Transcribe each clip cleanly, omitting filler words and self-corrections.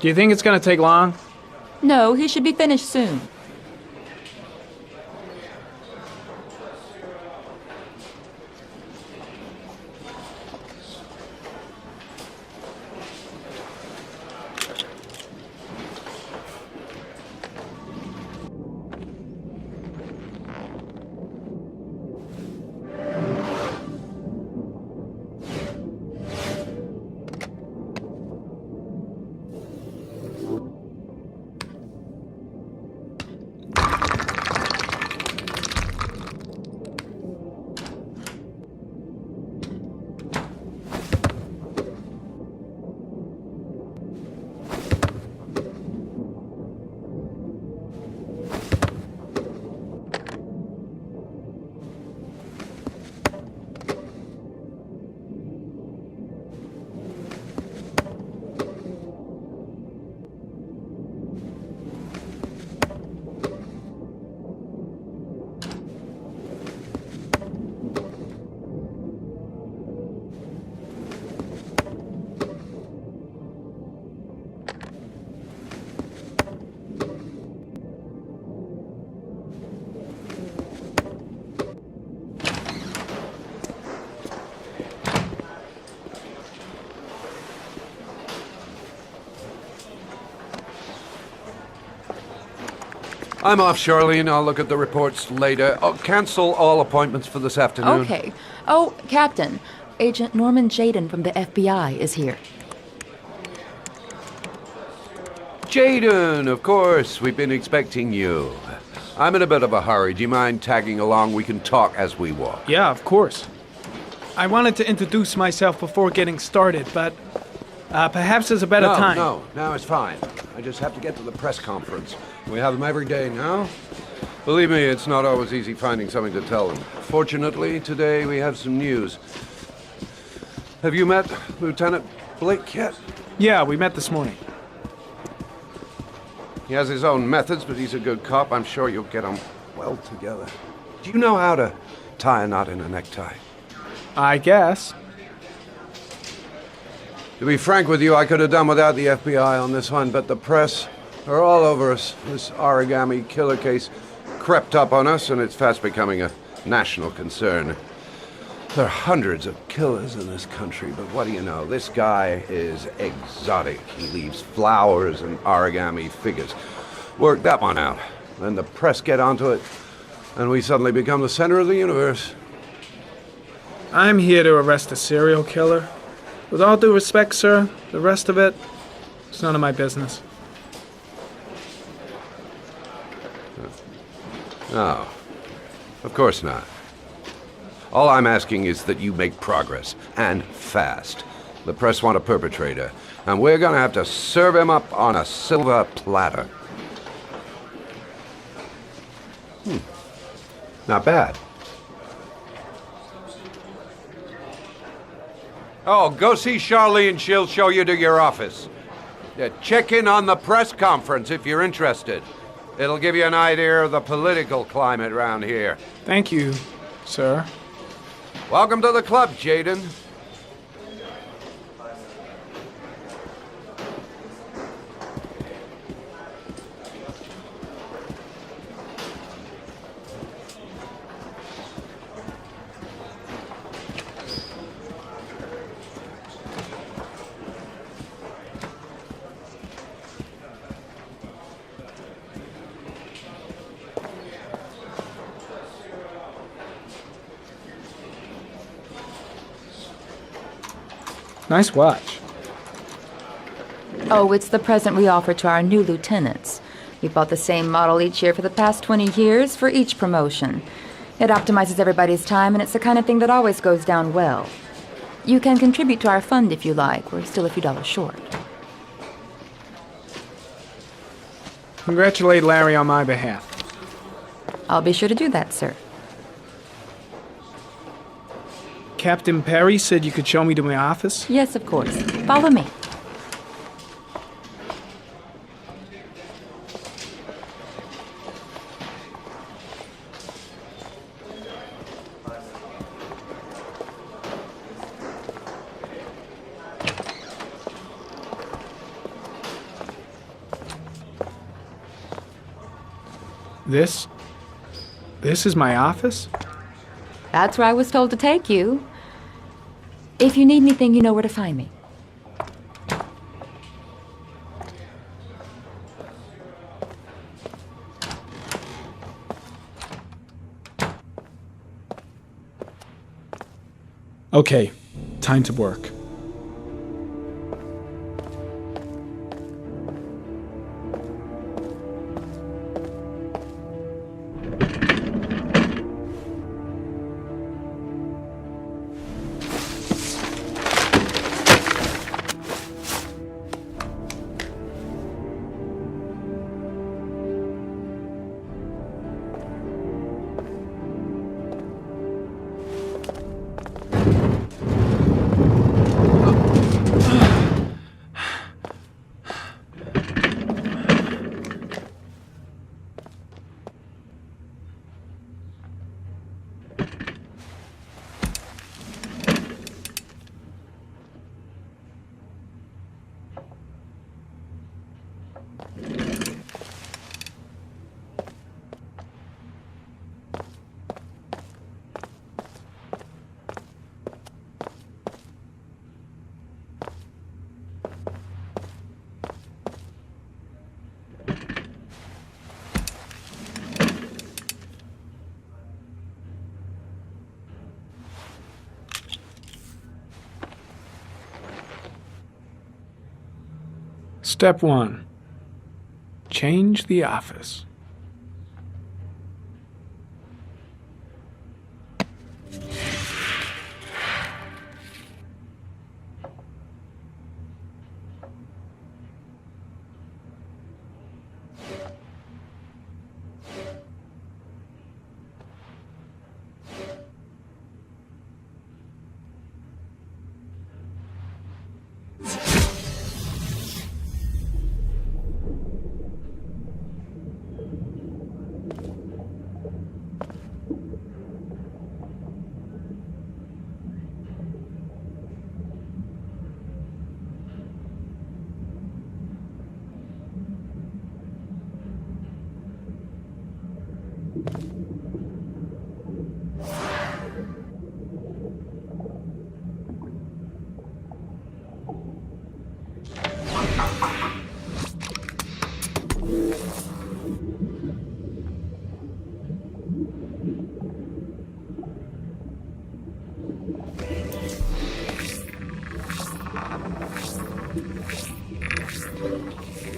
Do you think it's gonna take long? No, he should be finished soon. I'm off, Charlene. I'll look at the reports later. Oh, cancel all appointments for this afternoon. Okay. Oh, Captain. Agent Norman Jayden from the FBI is here. Jayden, of course. We've been expecting you. I'm in a bit of a hurry. Do you mind tagging along? We can talk as we walk. Yeah, of course. I wanted to introduce myself before getting started, but perhaps there's a better time. No, it's fine. I just have to get to the press conference. We have them every day now. Believe me, it's not always easy finding something to tell them. Fortunately, today we have some news. Have you met Lieutenant Blake yet? Yeah, we met this morning. He has his own methods, but he's a good cop. I'm sure you'll get on well together. Do you know how to tie a knot in a necktie? I guess. To be frank with you, I could have done without the FBI on this one, but the press are all over us. This Origami Killer case crept up on us, and it's fast becoming a national concern. There are hundreds of killers in this country, but what do you know? This guy is exotic. He leaves flowers and origami figures. Work that one out. Then the press get onto it, and we suddenly become the center of the universe. I'm here to arrest a serial killer. With all due respect, sir, the rest of it, it's none of my business. No, of course not. All I'm asking is that you make progress, and fast. The press want a perpetrator, and we're gonna have to serve him up on a silver platter. Not bad. Oh, go see Charlene. She'll show you to your office. Check in on the press conference if you're interested. It'll give you an idea of the political climate around here. Thank you, sir. Welcome to the club, Jayden. Nice watch. Oh, it's the present we offer to our new lieutenants. We bought the same model each year for the past 20 years for each promotion. It optimizes everybody's time, and it's the kind of thing that always goes down well. You can contribute to our fund if you like. We're still a few dollars short. Congratulate Larry on my behalf. I'll be sure to do that, sir. Captain Perry said you could show me to my office? Yes, of course. Follow me. This is my office? That's where I was told to take you. If you need anything, you know where to find me. Okay, time to work. Step 1. Change the office.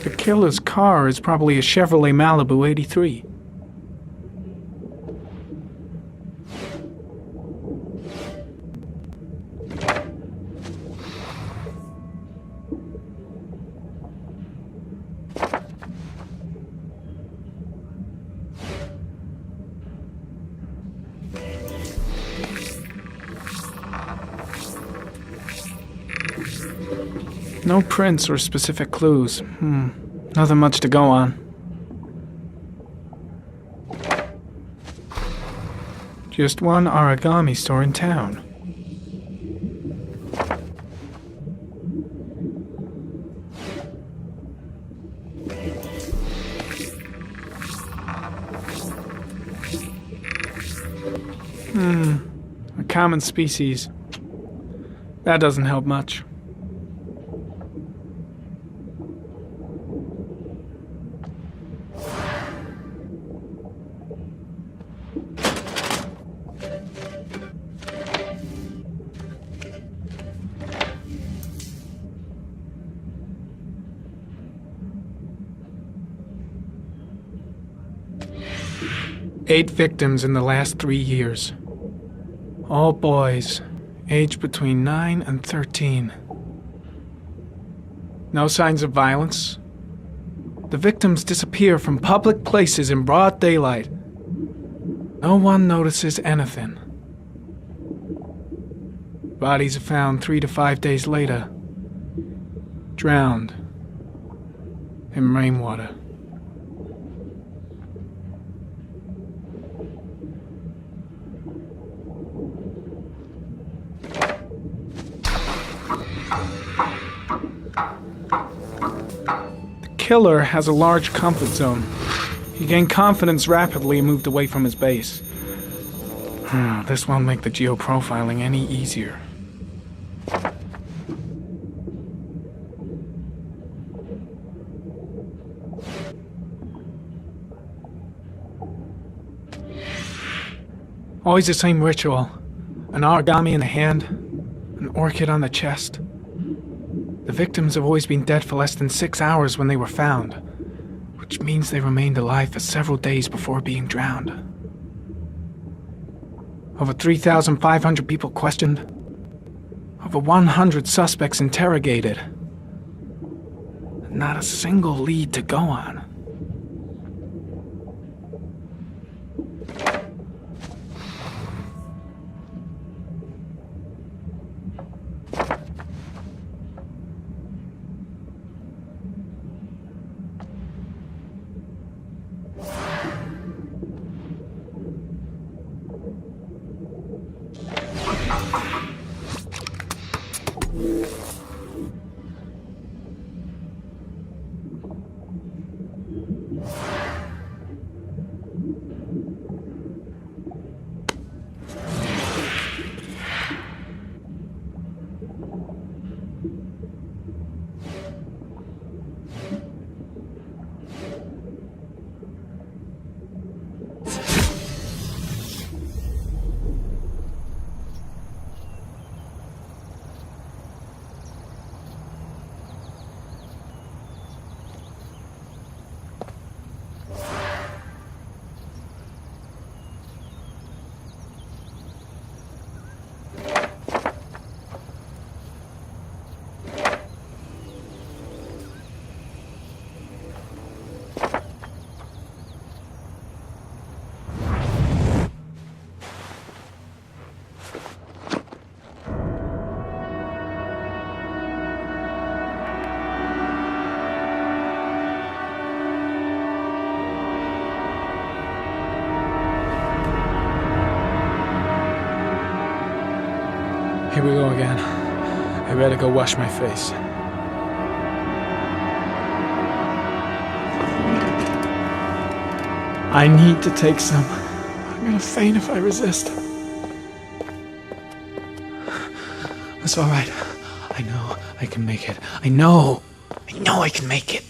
The killer's car is probably a Chevrolet Malibu 83. No prints or specific clues. Nothing much to go on. Just one origami store in town. A common species. That doesn't help much. Eight victims in the last 3 years. All boys, aged between 9 and 13. No signs of violence. The victims disappear from public places in broad daylight. No one notices anything. Bodies are found 3 to 5 days later, drowned in rainwater. The killer has a large comfort zone. He gained confidence rapidly and moved away from his base. This won't make the geoprofiling any easier. Always the same ritual. An origami in the hand, an orchid on the chest. The victims have always been dead for less than 6 hours when they were found, which means they remained alive for several days before being drowned. Over 3,500 people questioned. Over 100 suspects interrogated. Not a single lead to go on. Here we go again. I better go wash my face. I need to take some. I'm gonna faint if I resist. It's all right. I know I can make it. I know I can make it.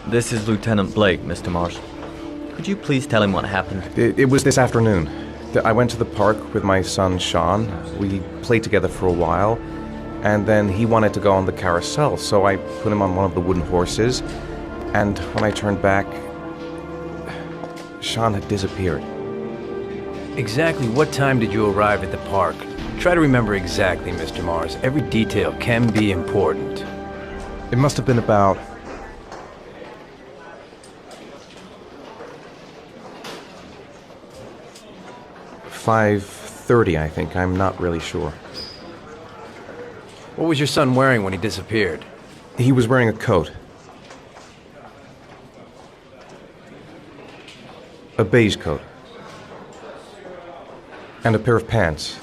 This is Lieutenant Blake, Mr. Marsh. Could you please tell him what happened? It was this afternoon. I went to the park with my son, Sean. We played together for a while, and then he wanted to go on the carousel, so I put him on one of the wooden horses, and when I turned back, Sean had disappeared. Exactly what time did you arrive at the park? Try to remember exactly, Mr. Mars. Every detail can be important. It must have been about 5:30, I think. I'm not really sure. What was your son wearing when he disappeared? He was wearing a coat. A beige coat. And a pair of pants.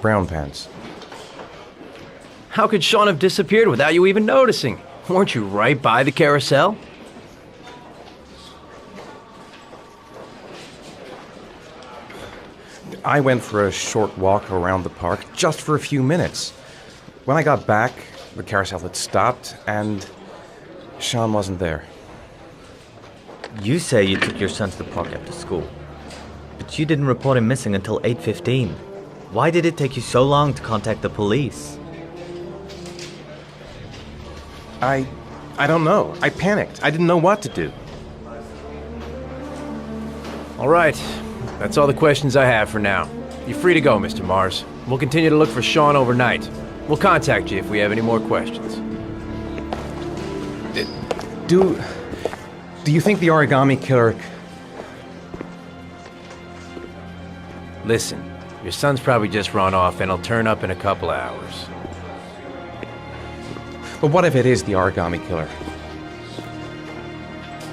Brown pants. How could Sean have disappeared without you even noticing? Weren't you right by the carousel? I went for a short walk around the park just for a few minutes. When I got back, the carousel had stopped, and Sean wasn't there. You say you took your son to the park after school, but you didn't report him missing until 8:15. Why did it take you so long to contact the police? I don't know. I panicked. I didn't know what to do. All right. That's all the questions I have for now. You're free to go, Mr. Mars. We'll continue to look for Sean overnight. We'll contact you if we have any more questions. Do you think the Origami Killer... Listen, your son's probably just run off and he'll turn up in a couple hours. But what if it is the Origami Killer?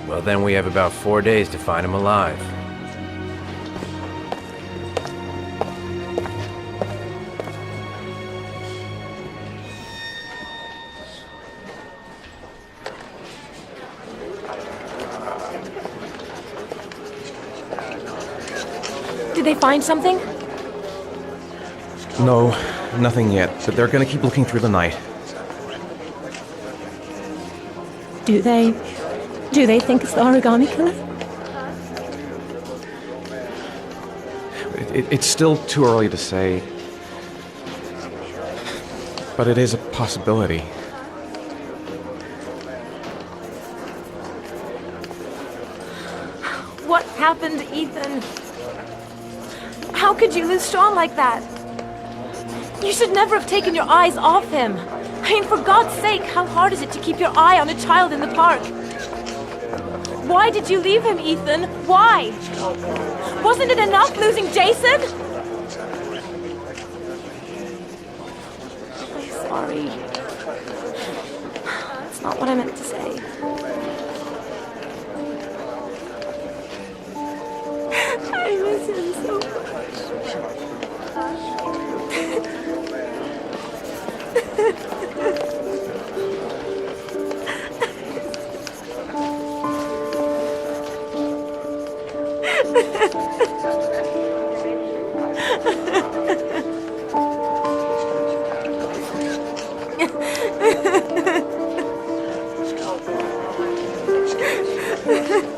Well, then we have about 4 days to find him alive. Did they find something? No, nothing yet, but they're gonna keep looking through the night. Do they think it's the Origami Killer? It's still too early to say, but it is a possibility. What happened, Ethan? How could you lose Sean like that? You should never have taken your eyes off him. I mean, for God's sake, how hard is it to keep your eye on a child in the park? Why did you leave him, Ethan? Why? Wasn't it enough losing Jason? I'm sorry. That's not what I meant to say. I miss him so much. Ha ha ha.